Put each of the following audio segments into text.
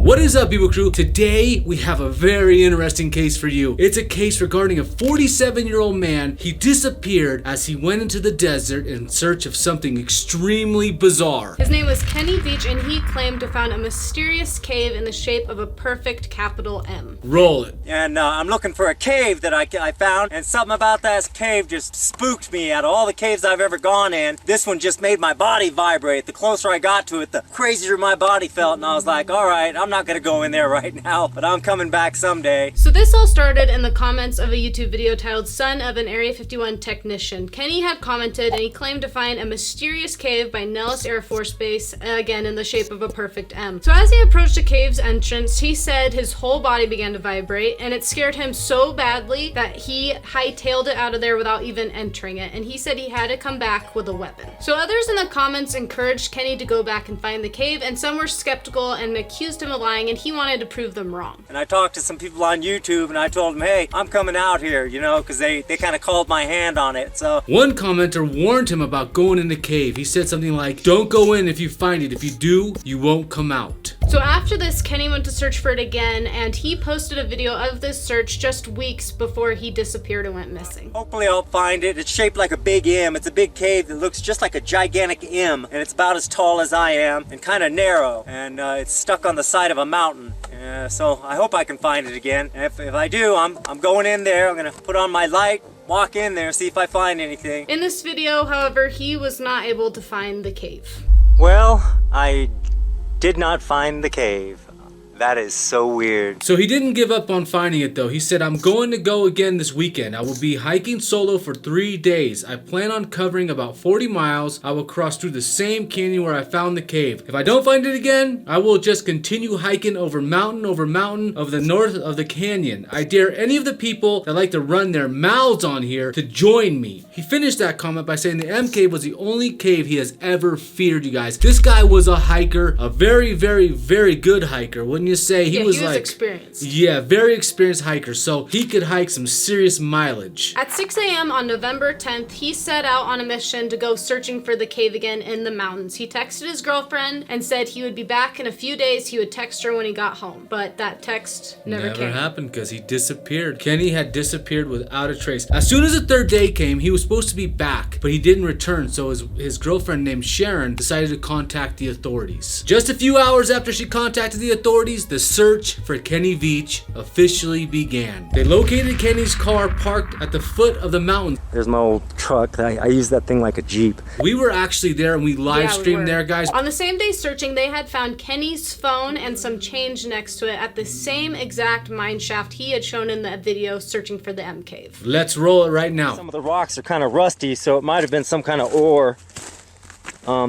What is up, people crew? Today we have a very interesting case for you. It's a case regarding a 47-year-old man. He disappeared as he went into the desert in search of something extremely bizarre. His name was Kenny Veach, and he claimed to found a mysterious cave in the shape of a perfect capital M. Roll it. And I'm looking for a cave that I found, and something about that cave just spooked me. Out of all the caves I've ever gone in, this one just made my body vibrate. The closer I got to it, the crazier my body felt, and I was like, all right, I'm not gonna go in there right now, but I'm coming back someday. So this all started in the comments of a YouTube video titled Son of an Area 51 Technician. Kenny had commented, and he claimed to find a mysterious cave by Nellis Air Force Base, again in the shape of a perfect M. So as he approached the cave's entrance, he said his whole body began to vibrate, and it scared him so badly that he hightailed it out of there without even entering it, and he said he had to come back with a weapon. So others in the comments encouraged Kenny to go back and find the cave, and some were skeptical and accused him of lying, and he wanted to prove them wrong. And I talked to some people on YouTube, and I told them, hey, I'm coming out here, you know, because they kind of called my hand on it. So one commenter warned him about going in the cave. He said something like, don't go in if you find it. If you do, you won't come out. So after this, Kenny went to search for it again, and he posted a video of this search just weeks before he disappeared and went missing. Hopefully I'll find it. It's shaped like a big M. It's a big cave that looks just like a gigantic M, and it's about as tall as I am and kind of narrow, and it's stuck on the side of a mountain. So I hope I can find it again. And if I do, I'm going in there. I'm gonna put on my light, walk in there, see if I find anything. In this video, however, he was not able to find the cave. Well, I did not find the cave. That is so weird. So he didn't give up on finding it though. He said, I'm going to go again this weekend. I will be hiking solo for 3 days. I plan on covering about 40 miles. I will cross through the same canyon where I found the cave. If I don't find it again, I will just continue hiking over mountain of the north of the canyon. I dare any of the people that like to run their mouths on here to join me. He finished that comment by saying the M cave was the only cave he has ever feared, you guys. This guy was a hiker, a very, very, very good hiker, wouldn't you say? He was like experienced. Yeah, very experienced hiker, so he could hike some serious mileage. At 6 a.m. on November 10th, he set out on a mission to go searching for the cave again in the mountains. He texted his girlfriend and said he would be back in a few days. He would text her when he got home, but that text never came. Happened because he disappeared. Kenny had disappeared without a trace. As soon as the third day came, he was supposed to be back, but he didn't return, so his girlfriend named Sharon decided to contact the authorities. Just a few hours after she contacted the authorities, the search for Kenny Veach officially began. They located Kenny's car parked at the foot of the mountain. There's my old truck. I use that thing like a Jeep. We were actually there and we live streamed there, guys. On the same day searching, they had found Kenny's phone and some change next to it at the same exact mine shaft he had shown in the video searching for the M cave. Let's roll it right now. Some of the rocks are kind of rusty, so it might have been some kind of ore.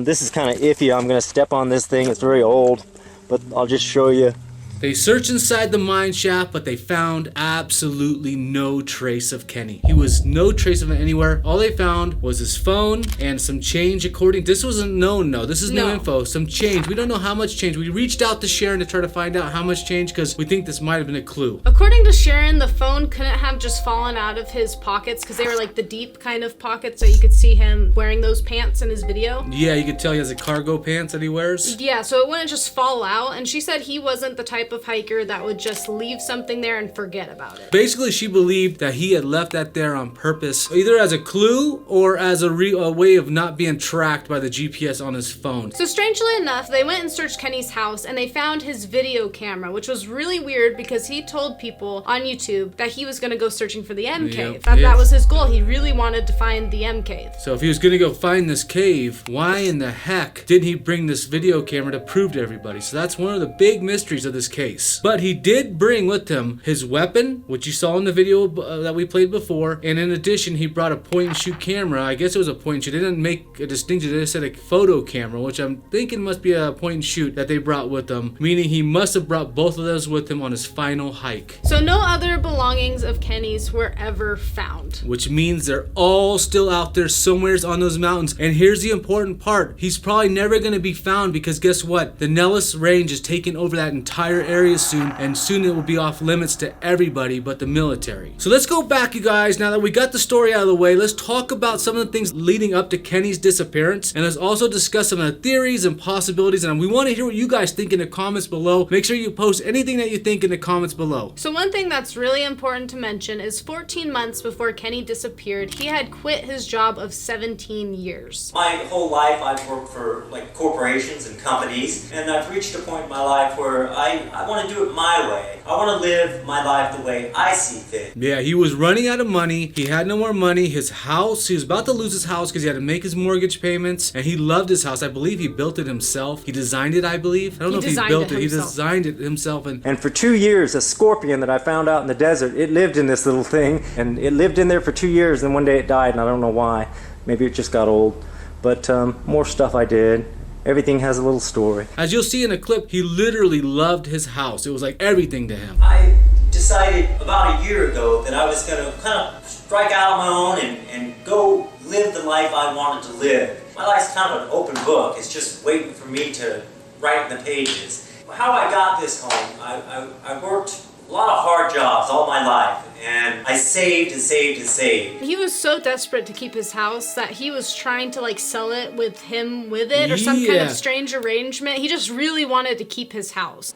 This is kind of iffy. I'm gonna step on this thing. It's very old, but I'll just show you. They searched inside the mine shaft, but they found absolutely no trace of Kenny. He was no trace of him anywhere. All they found was his phone and some change. This wasn't known, no. This is new info. Some change. We don't know how much change. We reached out to Sharon to try to find out how much change because we think this might have been a clue. According to Sharon, the phone couldn't have just fallen out of his pockets because they were like the deep kind of pockets that you could see him wearing those pants in his video. Yeah, you could tell he has a cargo pants that he wears. Yeah, so it wouldn't just fall out, and she said he wasn't the type of hiker that would just leave something there and forget about it. Basically, she believed that he had left that there on purpose, either as a clue or as a way of not being tracked by the GPS on his phone. So strangely enough, they went and searched Kenny's house and they found his video camera, which was really weird because he told people on YouTube that he was going to go searching for the M cave. That was his goal. He really wanted to find the M cave. So if he was going to go find this cave, why in the heck didn't he bring this video camera to prove to everybody? So that's one of the big mysteries of this case. But he did bring with him his weapon, which you saw in the video that we played before, and in addition he brought a point and shoot camera. I guess it was a point and shoot. They didn't make a distinction. They just said a photo camera, which I'm thinking must be a point and shoot that they brought with them, meaning he must have brought both of those with him on his final hike. So no other belongings of Kenny's were ever found, which means they're all still out there somewheres on those mountains. And here's the important part: he's probably never going to be found because guess what? The Nellis Range is taking over that entire other areas soon, and soon it will be off limits to everybody but the military. So let's go back, you guys. Now that we got the story out of the way, let's talk about some of the things leading up to Kenny's disappearance, and let's also discuss some of the theories and possibilities, and we want to hear what you guys think in the comments below. Make sure you post anything that you think in the comments below. So one thing that's really important to mention is 14 months before Kenny disappeared, he had quit his job of 17 years. My whole life I've worked for like corporations and companies, and I've reached a point in my life where I want to do it my way. I want to live my life the way I see fit. Yeah, he was running out of money. He had no more money. His house, he was about to lose his house because he had to make his mortgage payments, and he loved his house. I believe he built it himself. He designed it, I believe. I don't know if he built it. He designed it himself. And for 2 years, a scorpion that I found out in the desert, it lived in this little thing, and it lived in there for 2 years, and one day it died, and I don't know why. Maybe it just got old. But more stuff I did. Everything has a little story. As you'll see in the clip, he literally loved his house. It was like everything to him. I decided about a year ago that I was going to kind of strike out on my own and go live the life I wanted to live. My life's kind of an open book. It's just waiting for me to write in the pages. How I got this home, I worked a lot of hard jobs all my life, and I saved and saved and saved. He was so desperate to keep his house that he was trying to like sell it with him with it or some kind of strange arrangement. He just really wanted to keep his house.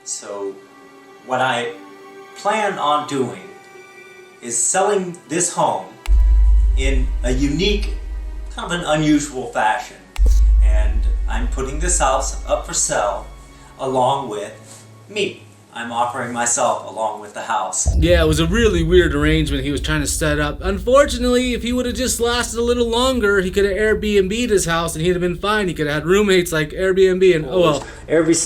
So what I plan on doing is selling this home in a unique, kind of an unusual fashion. And I'm putting this house up for sale along with me. I'm offering myself along with the house. Yeah, it was a really weird arrangement he was trying to set up. Unfortunately, if he would have just lasted a little longer, he could have Airbnb'd his house and he'd have been fine. He could have had roommates like Airbnb, and oh well.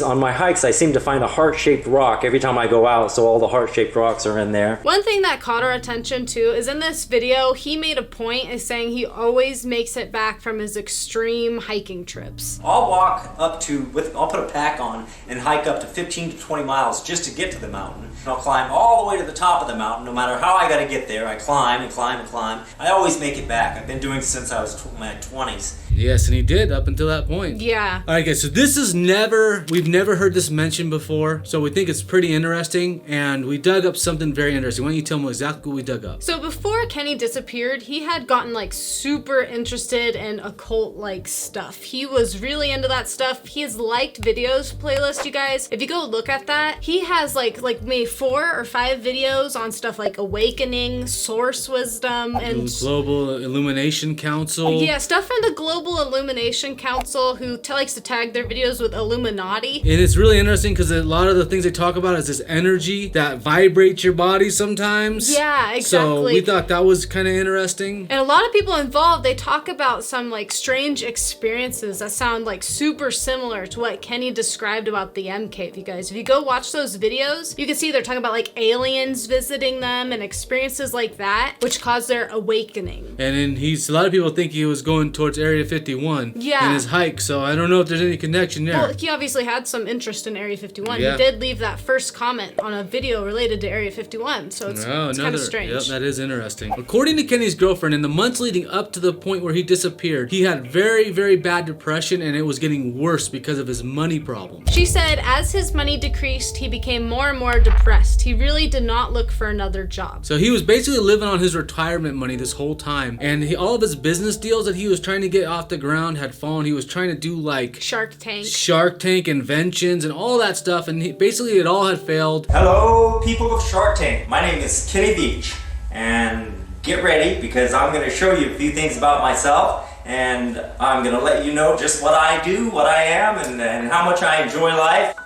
On my hikes, I seem to find a heart-shaped rock every time I go out, so all the heart-shaped rocks are in there. One thing that caught our attention too is in this video, he made a point of saying he always makes it back from his extreme hiking trips. I'll walk up to, I'll put a pack on and hike up to 15 to 20 miles just to get to the mountain. And I'll climb all the way to the top of the mountain. No matter how I gotta get there, I climb and climb and climb. I always make it back. I've been doing it since I was in my 20s. Yes, and he did up until that point. Yeah. Alright guys, so this is we've never heard this mentioned before, so we think it's pretty interesting, and we dug up something very interesting. Why don't you tell them exactly what we dug up? So before Kenny disappeared, he had gotten like super interested in occult like stuff. He was really into that stuff. He has liked videos playlist, you guys. If you go look at that, he has like maybe 4 or 5 videos on stuff like awakening, source wisdom, and Global Illumination Council. Yeah, stuff from the Global Illumination Council, who likes to tag their videos with Illuminati. And it's really interesting because a lot of the things they talk about is this energy that vibrates your body sometimes. Yeah, exactly. So we thought that was kind of interesting. And a lot of people involved, they talk about some like strange experiences that sound like super similar to what Kenny described about the M Cave, you guys. If you go watch those videos, you can see they're talking about like aliens visiting them and experiences like that, which caused their awakening. And then a lot of people think he was going towards Area 51 in his hike, so I don't know if there's any connection there. Well, he obviously had some interest in Area 51. Yeah. He did leave that first comment on a video related to Area 51, so it's kind of strange. Yep, that is interesting. According to Kenny's girlfriend, in the months leading up to the point where he disappeared, he had very, very bad depression, and it was getting worse because of his money problems. She said as his money decreased, he became more and more depressed. He really did not look for another job. So he was basically living on his retirement money this whole time, and all of his business deals that he was trying to get off the ground had fallen. He was trying to do like Shark Tank inventions and all that stuff, and basically it all had failed. Hello, people of Shark Tank. My name is Kenny Veach, and get ready because I'm going to show you a few things about myself, and I'm going to let you know just what I do, what I am, and how much I enjoy life.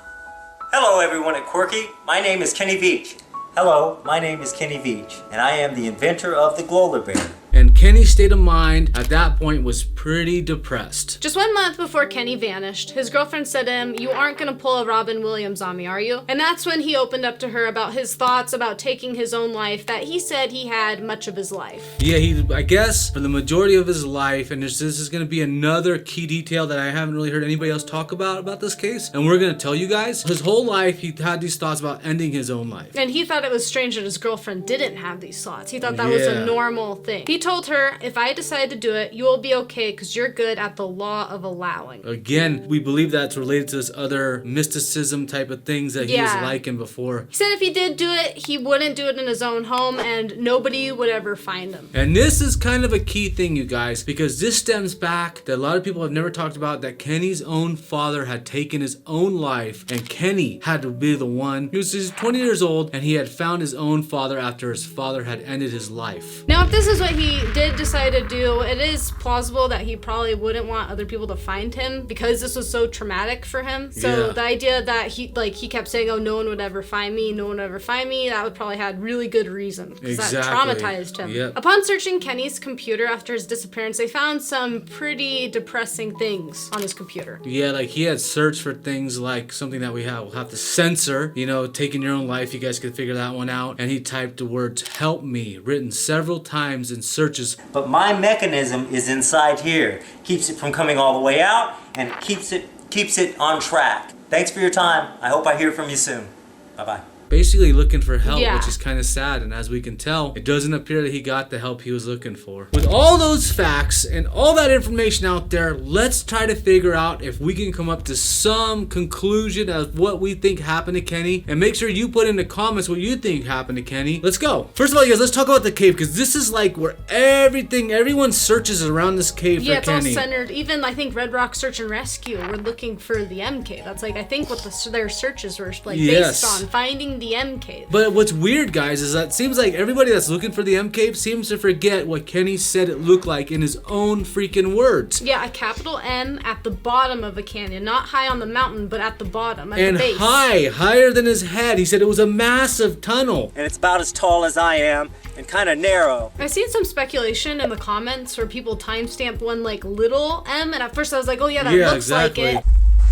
Hello, everyone at Quirky. My name is Kenny Veach. Hello, my name is Kenny Veach, and I am the inventor of the Global Bear. And Kenny's state of mind at that point was pretty depressed. Just 1 month before Kenny vanished, his girlfriend said to him, "You aren't gonna pull a Robin Williams on me, are you?" And that's when he opened up to her about his thoughts about taking his own life that he said he had much of his life. Yeah, I guess for the majority of his life, and this is gonna be another key detail that I haven't really heard anybody else talk about this case, and we're gonna tell you guys, his whole life he had these thoughts about ending his own life. And he thought it was strange that his girlfriend didn't have these thoughts. He thought that was a normal thing. He told told her, if I decide to do it, you will be okay because you're good at the law of allowing. Again, we believe that's related to this other mysticism type of things that he was liking before. He said if he did do it, he wouldn't do it in his own home and nobody would ever find him. And this is kind of a key thing, you guys, because this stems back that a lot of people have never talked about, that Kenny's own father had taken his own life, and Kenny had to be the one. He was 20 years old and he had found his own father after his father had ended his life. Now, if this is what he did decide to do, it is plausible that he probably wouldn't want other people to find him because this was so traumatic for him. So the idea that he kept saying, oh, no one would ever find me, no one would ever find me, that would probably had really good reason because that traumatized him. Yep. Upon searching Kenny's computer after his disappearance, they found some pretty depressing things on his computer. Yeah, like he had searched for things like something that we'll have to censor, you know, taking your own life. You guys could figure that one out. And he typed the words "help me" written several times in searches. But my mechanism is inside here. Keeps it from coming all the way out and keeps it on track. Thanks for your time. I hope I hear from you soon. Bye-bye. Basically looking for help, which is kind of sad, and as we can tell, it doesn't appear that he got the help he was looking for. With all those facts and all that information out there, let's try to figure out if we can come up to some conclusion of what we think happened to Kenny, and make sure you put in the comments what you think happened to Kenny. Let's go. First of all, guys, let's talk about the cave, because this is like where everyone searches around this cave for Kenny. Yeah, it's all centered. Even I think Red Rock Search and Rescue were looking for the M cave. That's like I think what their searches were like based on, finding the M cave. But what's weird, guys, is that it seems like everybody that's looking for the M cave seems to forget what Kenny said it looked like in his own freaking words. Yeah, a capital M at the bottom of a canyon, not high on the mountain, but at the bottom, at the base. And higher than his head. He said it was a massive tunnel. And it's about as tall as I am and kind of narrow. I've seen some speculation in the comments where people timestamp one like little M, and at first I was like, oh yeah, that looks like it.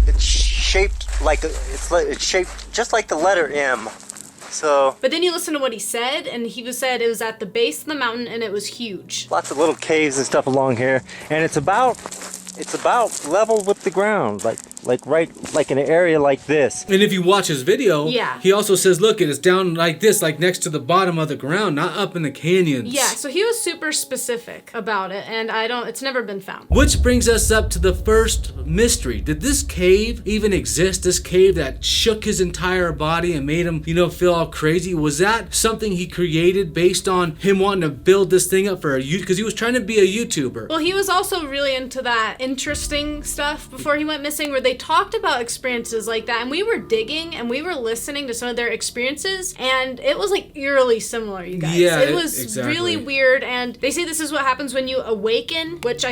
It's shaped like it's shaped just like the letter M. So, but then you listen to what he said, and he said it was at the base of the mountain and it was huge. Lots of little caves and stuff along here, and it's about level with the ground, like in an area like this. And if you watch his video, he also says, look, it's down like this, like next to the bottom of the ground, not up in the canyons. Yeah, so he was super specific about it, and it's never been found. Which brings us up to the first mystery. Did this cave even exist? This cave that shook his entire body and made him, feel all crazy? Was that something he created based on him wanting to build this thing up for because he was trying to be a YouTuber? Well, he was also really into that interesting stuff before he went missing, where they talked about experiences like that, and we were digging and we were listening to some of their experiences, and it was like eerily similar, you guys. Yeah, it was really weird, and they say this is what happens when you awaken, which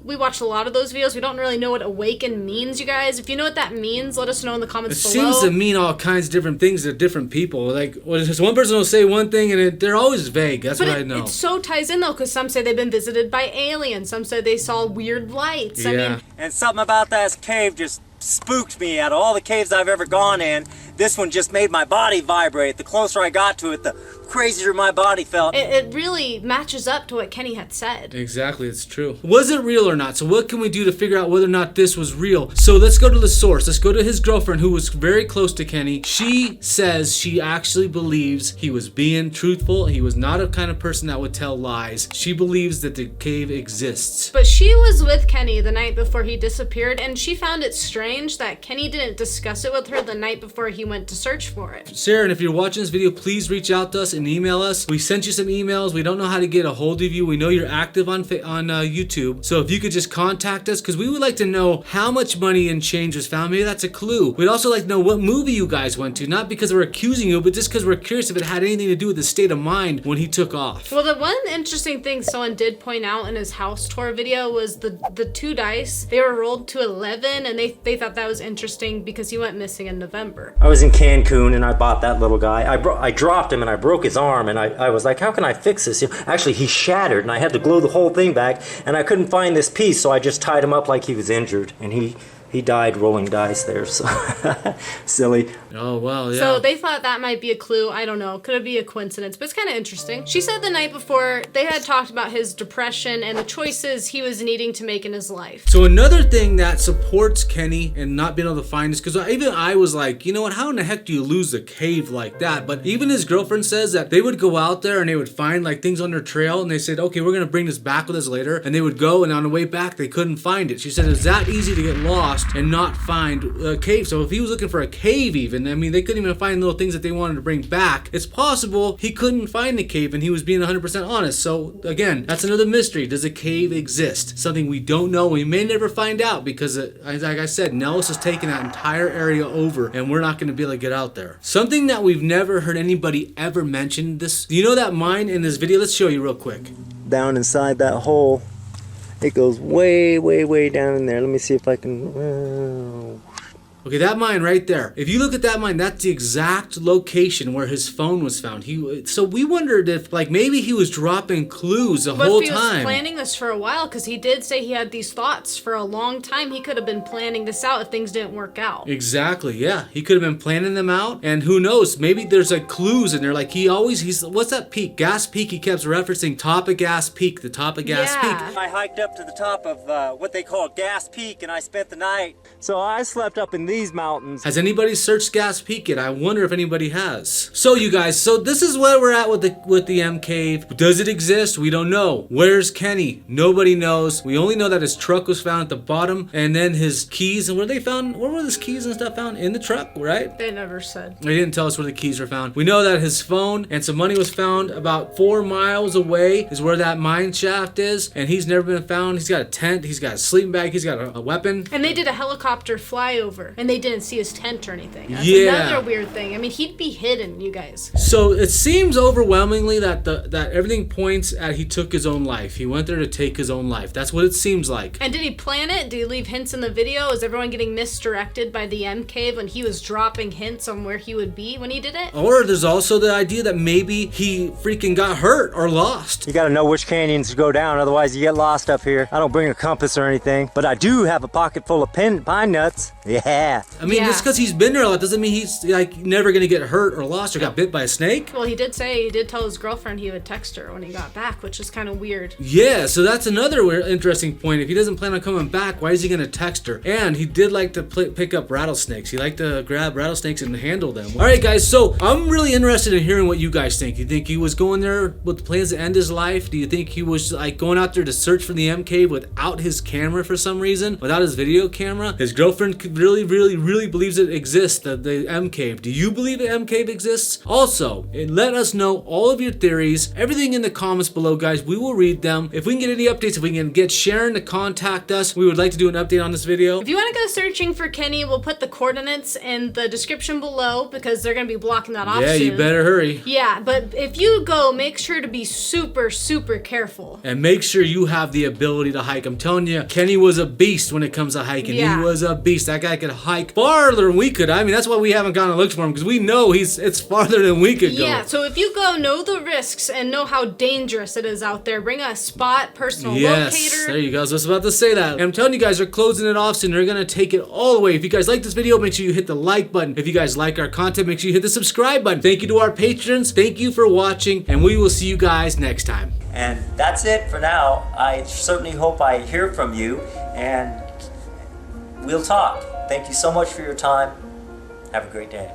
we watched a lot of those videos. We don't really know what awaken means, you guys. If you know what that means, let us know in the comments below. It seems to mean all kinds of different things to different people. Like, one person will say one thing and they're always vague. That's what I know. It so ties in though, because some say they've been visited by aliens, some say they saw weird lights. Yeah. I mean, and something about that cave just spooked me. Out of all the caves I've ever gone in, this one just made my body vibrate. The closer I got to it, the crazier my body felt. It really matches up to what Kenny had said. Exactly, it's true. Was it real or not? So what can we do to figure out whether or not this was real? So let's go to the source. Let's go to his girlfriend, who was very close to Kenny. She says she actually believes he was being truthful. He was not a kind of person that would tell lies. She believes that the cave exists. But she was with Kenny the night before he disappeared, and she found it strange that Kenny didn't discuss it with her the night before he went to search for it. Sarah, and if you're watching this video, please reach out to us and email us. We sent you some emails. We don't know how to get a hold of you. We know you're active on YouTube, so if you could just contact us, because we would like to know how much money and change was found. Maybe that's a clue. We'd also like to know what movie you guys went to, not because we're accusing you, but just because we're curious if it had anything to do with the state of mind when he took off. Well, the one interesting thing someone did point out in his house tour video was the two dice. They were rolled to 11, and they thought that was interesting because he went missing in November. I was in Cancun and I bought that little guy. I dropped him and I broke his arm, and I was like, how can I fix this? Actually, he shattered and I had to glue the whole thing back, and I couldn't find this piece, so I just tied him up like he was injured, and he he died rolling dice there, so silly. Oh, well, yeah. So they thought that might be a clue. I don't know. Could it be a coincidence? But it's kind of interesting. She said the night before they had talked about his depression and the choices he was needing to make in his life. So another thing that supports Kenny and not being able to find this, because even I was like, you know what, how in the heck do you lose a cave like that? But even his girlfriend says that they would go out there and they would find like things on their trail, and they said, okay, we're gonna bring this back with us later, and they would go, and on the way back they couldn't find it. She said it's that easy to get lost and not find a cave. So if he was looking for a cave, even, I mean, they couldn't even find little things that they wanted to bring back. It's possible he couldn't find the cave and he was being 100% honest. So again, that's another mystery. Does a cave exist? Something we don't know. We may never find out because, like I said, Nellis has taken that entire area over and we're not going to be able to get out there. Something that we've never heard anybody ever mention this. You know that mine in this video? Let's show you real quick. Down inside that hole, it goes way, way, way down in there. Let me see if I can... Okay, that mine right there. If you look at that mine, that's the exact location where his phone was found. So we wondered if, like, maybe he was dropping clues the whole But he was time. planning this for a while, because he did say he had these thoughts for a long time. He could have been planning this out if things didn't work out. Exactly, yeah. He could have been planning them out, and who knows, maybe there's like clues in there. Like he's what's that peak? Gas Peak, he kept referencing top of Gas Peak, the top of Gas Peak. I hiked up to the top of what they call Gas Peak, and I spent the night. So I slept up in these mountains. Has anybody searched Gas Peak yet? I wonder if anybody has. So you guys, so this is where we're at with the M Cave. Does it exist? We don't know. Where's Kenny? Nobody knows. We only know that his truck was found at the bottom, and then his keys. And where they found? Where were his keys and stuff found? In the truck, right? They never said. They didn't tell us where the keys were found. We know that his phone and some money was found about 4 miles away is where that mine shaft is, and he's never been found. He's got a tent, he's got a sleeping bag, he's got a weapon. And they did a helicopter flyover, and they didn't see his tent or anything. That's Yeah. another weird thing. I mean, he'd be hidden, you guys. So it seems overwhelmingly that that everything points at he took his own life. He went there to take his own life. That's what it seems like. And did he plan it? Did he leave hints in the video? Is everyone getting misdirected by the M Cave when he was dropping hints on where he would be when he did it? Or there's also the idea that maybe he freaking got hurt or lost. You gotta know which canyons to go down, otherwise you get lost up here. I don't bring a compass or anything, but I do have a pocket full of pine nuts. Yeah. I mean, just because he's been there a lot doesn't mean he's like never gonna get hurt or lost or got bit by a snake. Well, he did tell his girlfriend he would text her when he got back, which is kind of weird. Yeah, so that's another interesting point. If he doesn't plan on coming back, why is he gonna text her? And he did like to pick up rattlesnakes. He liked to grab rattlesnakes and handle them. All right, guys. So I'm really interested in hearing what you guys think. You think he was going there with plans to end his life? Do you think he was like going out there to search for the M Cave without his camera for some reason, without his video camera? His girlfriend really believes it exists, the M Cave. Do you believe the M Cave exists? Also, let us know all of your theories, everything in the comments below, guys. We will read them. If we can get any updates, if we can get Sharon to contact us, we would like to do an update on this video. If you want to go searching for Kenny, we'll put the coordinates in the description below because they're going to be blocking that off soon. You better hurry. Yeah, but if you go, make sure to be super careful. And make sure you have the ability to hike. I'm telling you, Kenny was a beast when it comes to hiking. Yeah. He was a beast. That guy could hike farther than we could. I mean, that's why we haven't gone and looked for him, because we know it's farther than we could go. Yeah, so if you go, know the risks and know how dangerous it is out there. Bring a spot, personal locator. There you go. I was just about to say that. And I'm telling you guys, they're closing it off soon. They're going to take it all away. If you guys like this video, make sure you hit the like button. If you guys like our content, make sure you hit the subscribe button. Thank you to our patrons. Thank you for watching, and we will see you guys next time. And that's it for now. I certainly hope I hear from you, and we'll talk. Thank you so much for your time. Have a great day.